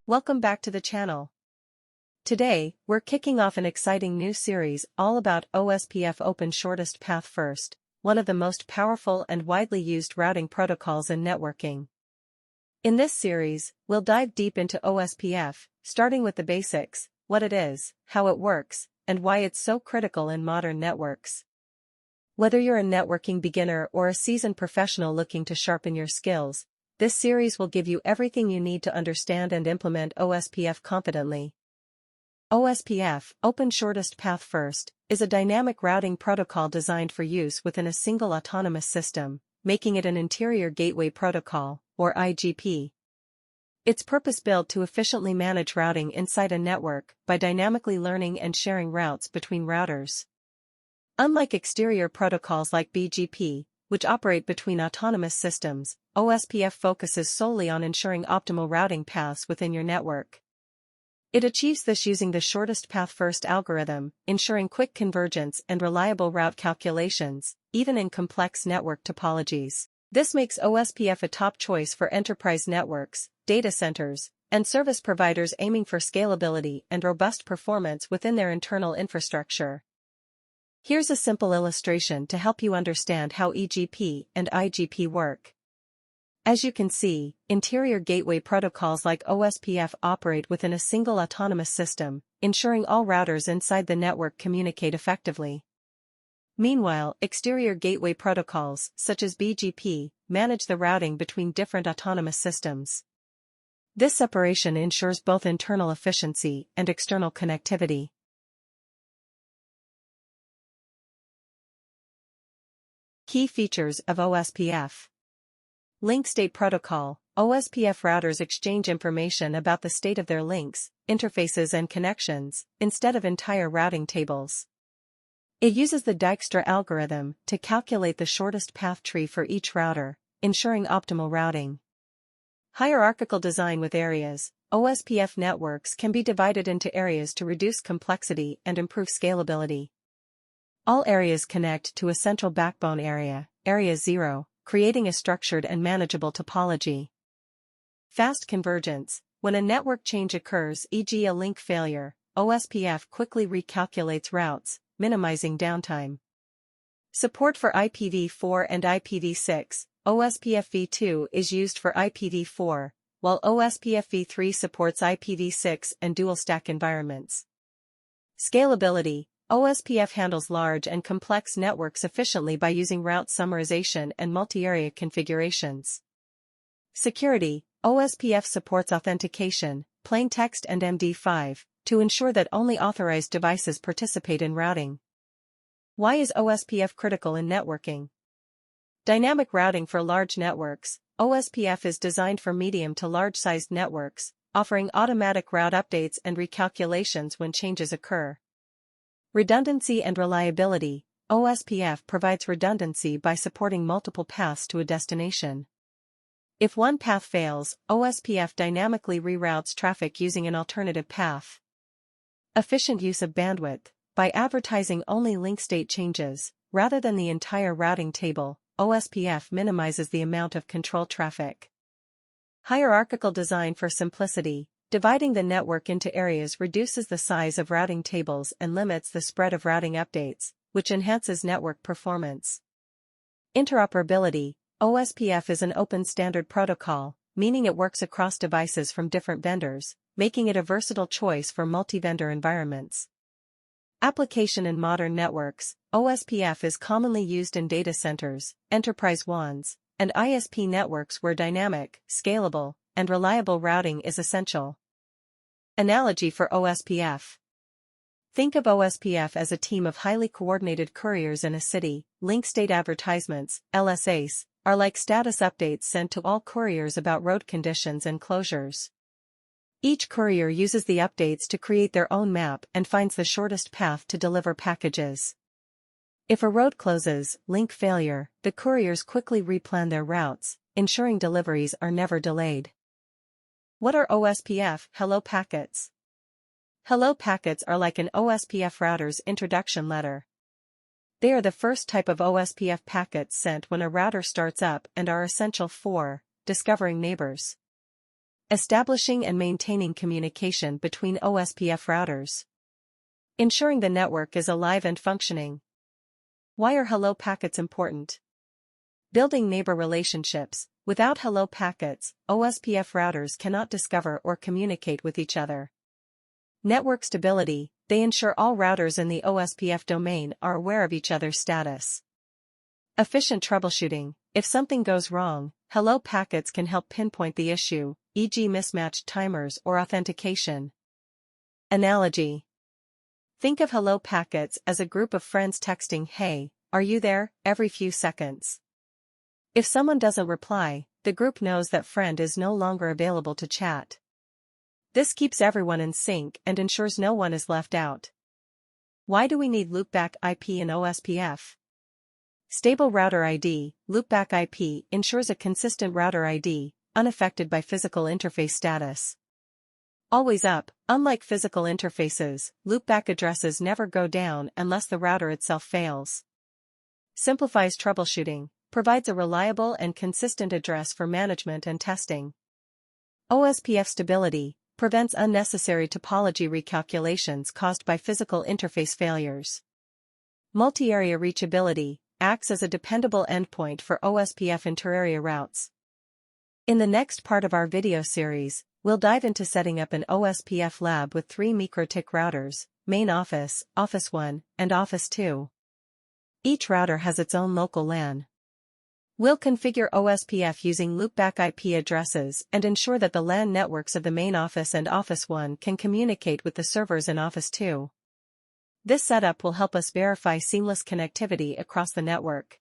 Welcome back to the channel. Today, we're kicking off an exciting new series all about OSPF Open Shortest Path First, one of the most powerful and widely used routing protocols in networking. In this series, we'll dive deep into OSPF, starting with the basics, what it is, how it works, and why it's so critical in modern networks. Whether you're a networking beginner or a seasoned professional looking to sharpen your skills, this series will give you everything you need to understand and implement OSPF confidently. OSPF, Open Shortest Path First, is a dynamic routing protocol designed for use within a single autonomous system, making it an interior gateway protocol, or IGP. It's purpose-built to efficiently manage routing inside a network by dynamically learning and sharing routes between routers. Unlike exterior protocols like BGP, which operate between autonomous systems, OSPF focuses solely on ensuring optimal routing paths within your network. It achieves this using the shortest path first algorithm, ensuring quick convergence and reliable route calculations, even in complex network topologies. This makes OSPF a top choice for enterprise networks, data centers, and service providers aiming for scalability and robust performance within their internal infrastructure. Here's a simple illustration to help you understand how EGP and IGP work. As you can see, interior gateway protocols like OSPF operate within a single autonomous system, ensuring all routers inside the network communicate effectively. Meanwhile, exterior gateway protocols, such as BGP, manage the routing between different autonomous systems. This separation ensures both internal efficiency and external connectivity. Key features of OSPF. Link State Protocol. OSPF routers exchange information about the state of their links, interfaces and connections, instead of entire routing tables. It uses the Dijkstra algorithm to calculate the shortest path tree for each router, ensuring optimal routing. Hierarchical design with areas. OSPF networks can be divided into areas to reduce complexity and improve scalability. All areas connect to a central backbone area, Area 0, creating a structured and manageable topology. Fast convergence. When a network change occurs, e.g. a link failure, OSPF quickly recalculates routes, minimizing downtime. Support for IPv4 and IPv6. OSPF v2 is used for IPv4, while OSPF v3 supports IPv6 and dual-stack environments. Scalability. OSPF handles large and complex networks efficiently by using route summarization and multi-area configurations. Security. OSPF supports authentication, plain text and MD5, to ensure that only authorized devices participate in routing. Why is OSPF critical in networking? Dynamic routing for large networks. OSPF is designed for medium to large-sized networks, offering automatic route updates and recalculations when changes occur. Redundancy and reliability. OSPF provides redundancy by supporting multiple paths to a destination. If one path fails, OSPF dynamically reroutes traffic using an alternative path. Efficient use of bandwidth. By advertising only link state changes, rather than the entire routing table, OSPF minimizes the amount of control traffic. Hierarchical design for simplicity. Dividing the network into areas reduces the size of routing tables and limits the spread of routing updates, which enhances network performance. Interoperability. OSPF is an open standard protocol, meaning it works across devices from different vendors, making it a versatile choice for multi-vendor environments. Application in modern networks. OSPF is commonly used in data centers, enterprise WANs, and ISP networks where dynamic, scalable, and reliable routing is essential. Analogy for OSPF. Think of OSPF as a team of highly coordinated couriers in a city. Link state advertisements, LSAs, are like status updates sent to all couriers about road conditions and closures. Each courier uses the updates to create their own map and finds the shortest path to deliver packages. If a road closes, link failure, the couriers quickly replan their routes, ensuring deliveries are never delayed. What are OSPF hello packets? Hello packets are like an OSPF router's introduction letter. They are the first type of OSPF packets sent when a router starts up and are essential for discovering neighbors. Establishing and maintaining communication between OSPF routers. Ensuring the network is alive and functioning. Why are hello packets important? Building neighbor relationships. Without hello packets, OSPF routers cannot discover or communicate with each other. Network stability. They ensure all routers in the OSPF domain are aware of each other's status. Efficient troubleshooting. If something goes wrong, hello packets can help pinpoint the issue, e.g. mismatched timers or authentication. Analogy. Think of hello packets as a group of friends texting "Hey, are you there?" every few seconds. If someone doesn't reply, the group knows that friend is no longer available to chat. This keeps everyone in sync and ensures no one is left out. Why do we need loopback IP in OSPF? Stable router ID. Loopback IP ensures a consistent router ID, unaffected by physical interface status. Always up. Unlike physical interfaces, loopback addresses never go down unless the router itself fails. Simplifies troubleshooting. Provides a reliable and consistent address for management and testing. OSPF stability. Prevents unnecessary topology recalculations caused by physical interface failures. Multi-area reachability. Acts as a dependable endpoint for OSPF inter-area routes. In the next part of our video series, we'll dive into setting up an OSPF lab with 3 Mikrotik routers, Main Office, Office 1, and Office 2. Each router has its own local LAN. We'll configure OSPF using loopback IP addresses and ensure that the LAN networks of the Main Office and Office 1 can communicate with the servers in Office 2. This setup will help us verify seamless connectivity across the network.